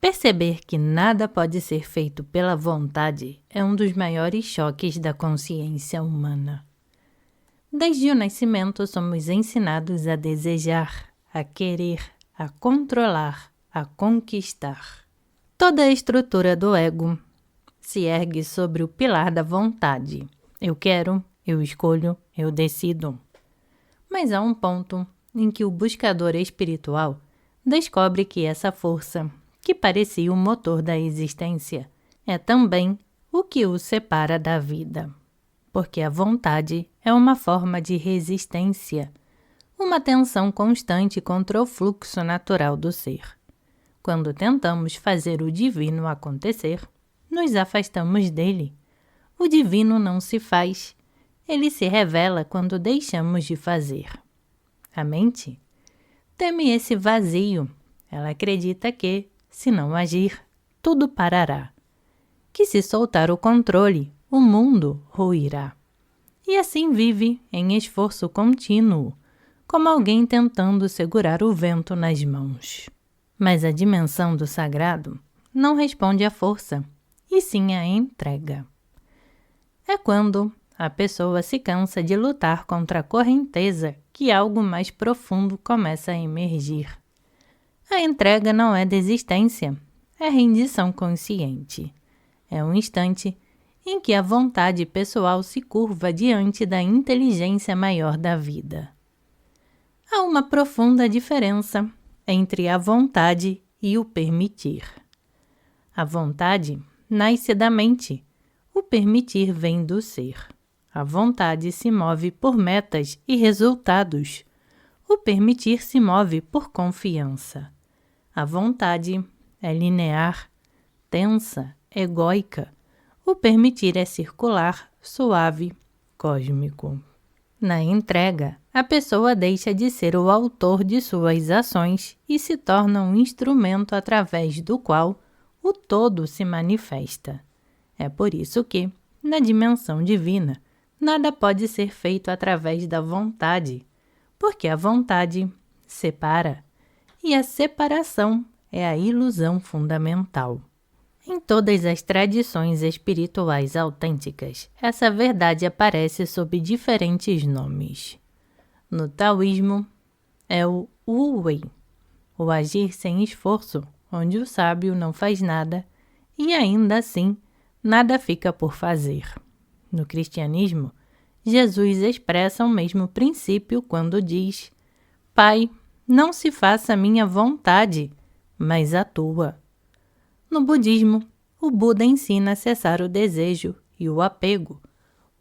Perceber que nada pode ser feito pela vontade é um dos maiores choques da consciência humana. Desde o nascimento, somos ensinados a desejar, a querer, a controlar, a conquistar. Toda a estrutura do ego se ergue sobre o pilar da vontade. Eu quero, eu escolho, eu decido. Mas há um ponto em que o buscador espiritual descobre que essa força, que parecia o motor da existência, é também o que o separa da vida. Porque a vontade é uma forma de resistência, uma tensão constante contra o fluxo natural do ser. Quando tentamos fazer o divino acontecer, nos afastamos dele. O divino não se faz, ele se revela quando deixamos de fazer. A mente teme esse vazio. Ela acredita que, se não agir, tudo parará. Que se soltar o controle, o mundo ruirá. E assim vive em esforço contínuo, como alguém tentando segurar o vento nas mãos. Mas a dimensão do sagrado não responde à força, e sim à entrega. É quando a pessoa se cansa de lutar contra a correnteza que algo mais profundo começa a emergir. A entrega não é desistência, é rendição consciente. É um instante em que a vontade pessoal se curva diante da inteligência maior da vida. Há uma profunda diferença entre a vontade e o permitir. A vontade nasce da mente, o permitir vem do ser. A vontade se move por metas e resultados. O permitir se move por confiança. A vontade é linear, tensa, egóica. O permitir é circular, suave, cósmico. Na entrega, a pessoa deixa de ser o autor de suas ações e se torna um instrumento através do qual o todo se manifesta. É por isso que, na dimensão divina, nada pode ser feito através da vontade, porque a vontade separa, e a separação é a ilusão fundamental. Em todas as tradições espirituais autênticas, essa verdade aparece sob diferentes nomes. No taoísmo, é o wu-wei, o agir sem esforço, onde o sábio não faz nada e ainda assim nada fica por fazer. No cristianismo, Jesus expressa o mesmo princípio quando diz: Pai, não se faça a minha vontade, mas a tua. No budismo, o Buda ensina a cessar o desejo e o apego,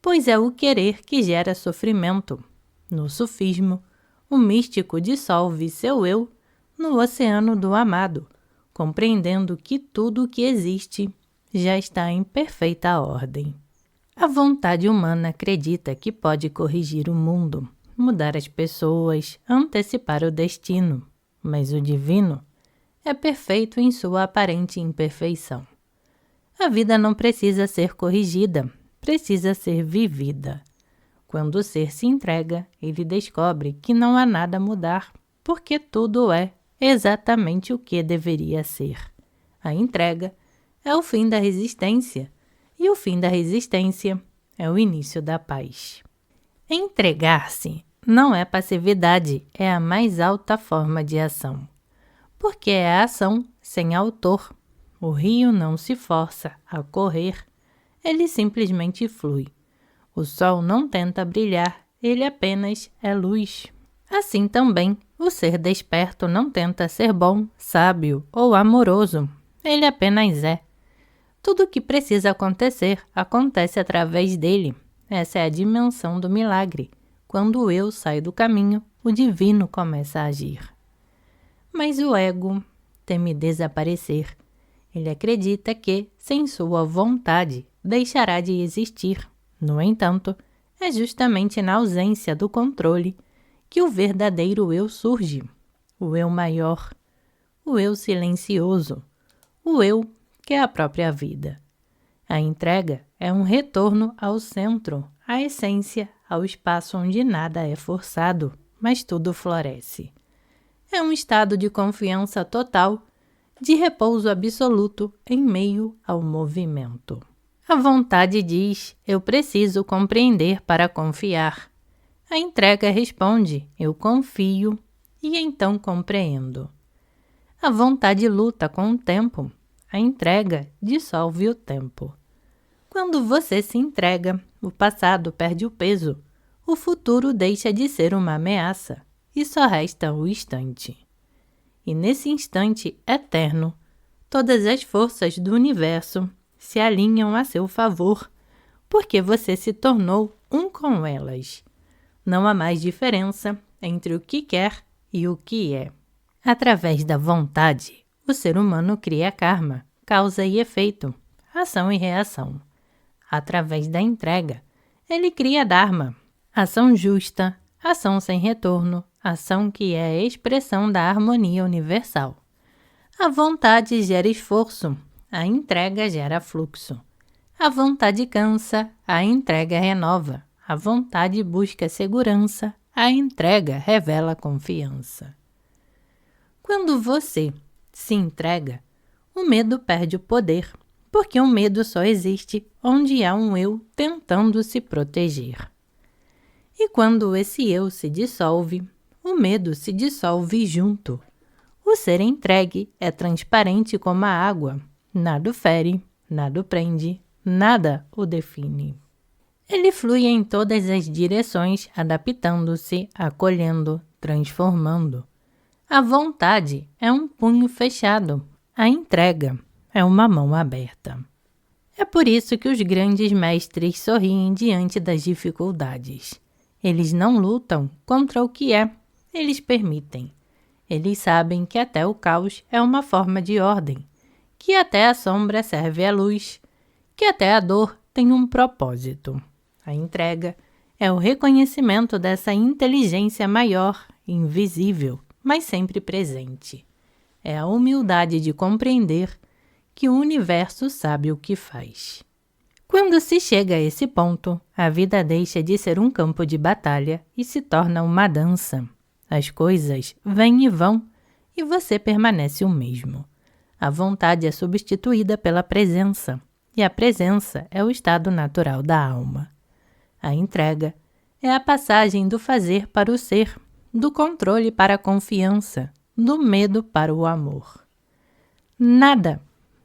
pois é o querer que gera sofrimento. No sufismo, o místico dissolve seu eu no oceano do amado, compreendendo que tudo o que existe já está em perfeita ordem. A vontade humana acredita que pode corrigir o mundo, mudar as pessoas, antecipar o destino, mas o divino é perfeito em sua aparente imperfeição. A vida não precisa ser corrigida, precisa ser vivida. Quando o ser se entrega, ele descobre que não há nada a mudar, porque tudo é exatamente o que deveria ser. A entrega é o fim da resistência, e o fim da resistência é o início da paz. Entregar-se não é passividade, é a mais alta forma de ação. Porque é a ação sem autor. O rio não se força a correr, ele simplesmente flui. O sol não tenta brilhar, ele apenas é luz. Assim também, o ser desperto não tenta ser bom, sábio ou amoroso, ele apenas é. Tudo o que precisa acontecer, acontece através dele. Essa é a dimensão do milagre. Quando o eu sai do caminho, o divino começa a agir. Mas o ego teme desaparecer. Ele acredita que, sem sua vontade, deixará de existir. No entanto, é justamente na ausência do controle que o verdadeiro eu surge. O eu maior, o eu silencioso, o eu que é a própria vida. A entrega é um retorno ao centro, à essência, ao espaço onde nada é forçado, mas tudo floresce. É um estado de confiança total, de repouso absoluto em meio ao movimento. A vontade diz: eu preciso compreender para confiar. A entrega responde: eu confio e então compreendo. A vontade luta com o tempo. A entrega dissolve o tempo. Quando você se entrega, o passado perde o peso. O futuro deixa de ser uma ameaça e só resta o instante. E nesse instante eterno, todas as forças do universo se alinham a seu favor, porque você se tornou um com elas. Não há mais diferença entre o que quer e o que é. Através da vontade, o ser humano cria karma, causa e efeito, ação e reação. Através da entrega, ele cria dharma, ação justa, ação sem retorno, ação que é a expressão da harmonia universal. A vontade gera esforço, a entrega gera fluxo. A vontade cansa, a entrega renova. A vontade busca segurança, a entrega revela confiança. Quando você se entrega, o medo perde o poder, porque o medo só existe onde há um eu tentando se proteger. E quando esse eu se dissolve, o medo se dissolve junto. O ser entregue é transparente como a água. Nada o fere, nada o prende, nada o define. Ele flui em todas as direções, adaptando-se, acolhendo, transformando. A vontade é um punho fechado. A entrega é uma mão aberta. É por isso que os grandes mestres sorriem diante das dificuldades. Eles não lutam contra o que é, eles permitem. Eles sabem que até o caos é uma forma de ordem, que até a sombra serve à luz, que até a dor tem um propósito. A entrega é o reconhecimento dessa inteligência maior, invisível, mas sempre presente. É a humildade de compreender que o universo sabe o que faz. Quando se chega a esse ponto, a vida deixa de ser um campo de batalha e se torna uma dança. As coisas vêm e vão, e você permanece o mesmo. A vontade é substituída pela presença, e a presença é o estado natural da alma. A entrega é a passagem do fazer para o ser, do controle para a confiança, do medo para o amor. Nada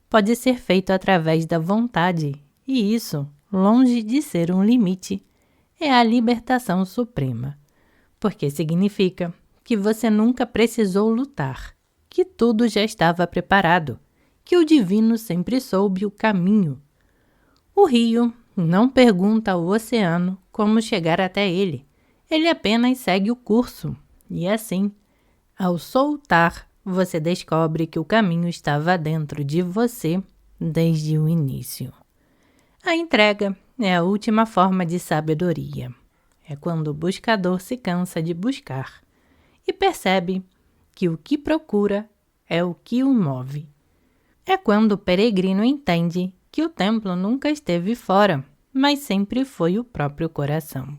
pode ser feito através da vontade, e isso, longe de ser um limite, é a libertação suprema, porque significa que você nunca precisou lutar, que tudo já estava preparado, que o divino sempre soube o caminho. O rio não pergunta ao oceano como chegar até ele, ele apenas segue o curso, e assim, ao soltar, você descobre que o caminho estava dentro de você desde o início. A entrega é a última forma de sabedoria. É quando o buscador se cansa de buscar e percebe que o que procura é o que o move. É quando o peregrino entende que o templo nunca esteve fora, mas sempre foi o próprio coração.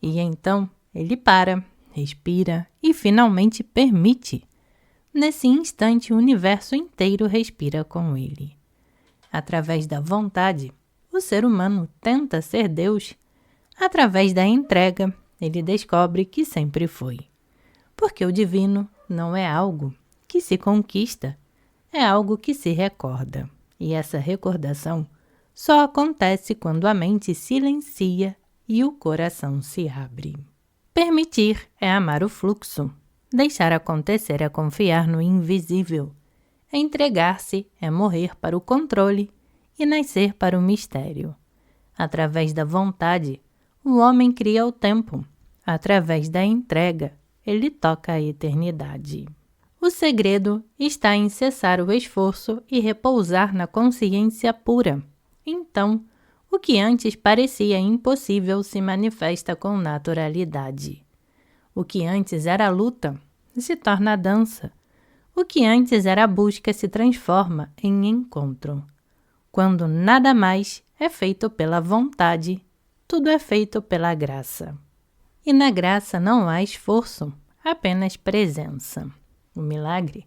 E então ele para, respira e finalmente permite. Nesse instante, o universo inteiro respira com ele. Através da vontade, o ser humano tenta ser Deus. Através da entrega, ele descobre que sempre foi. Porque o divino não é algo que se conquista, é algo que se recorda. E essa recordação só acontece quando a mente silencia e o coração se abre. Permitir é amar o fluxo. Deixar acontecer é confiar no invisível. Entregar-se é morrer para o controle e nascer para o mistério. Através da vontade, o homem cria o tempo. Através da entrega, ele toca a eternidade. O segredo está em cessar o esforço e repousar na consciência pura. Então, o que antes parecia impossível se manifesta com naturalidade. O que antes era luta se torna dança. O que antes era busca se transforma em encontro. Quando nada mais é feito pela vontade, tudo é feito pela graça. E na graça não há esforço, apenas presença. O milagre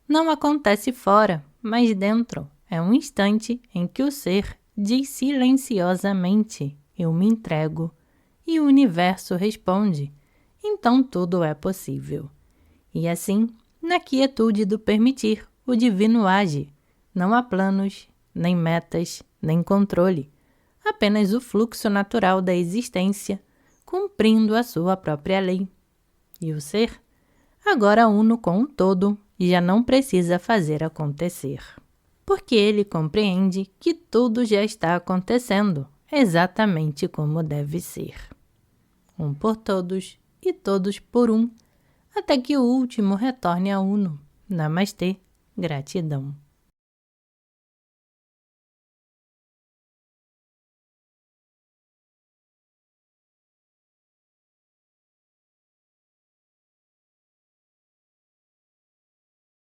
Não acontece fora, mas dentro. É um instante em que o ser diz silenciosamente: eu me entrego, e o universo responde: então tudo é possível. E assim, na quietude do permitir, o divino age. Não há planos, nem metas, nem controle. Apenas o fluxo natural da existência, cumprindo a sua própria lei. E o ser, agora uno com o todo, já não precisa fazer acontecer. Porque ele compreende que tudo já está acontecendo, exatamente como deve ser. Um por todos e todos por um, até que o último retorne a uno. Namastê, gratidão.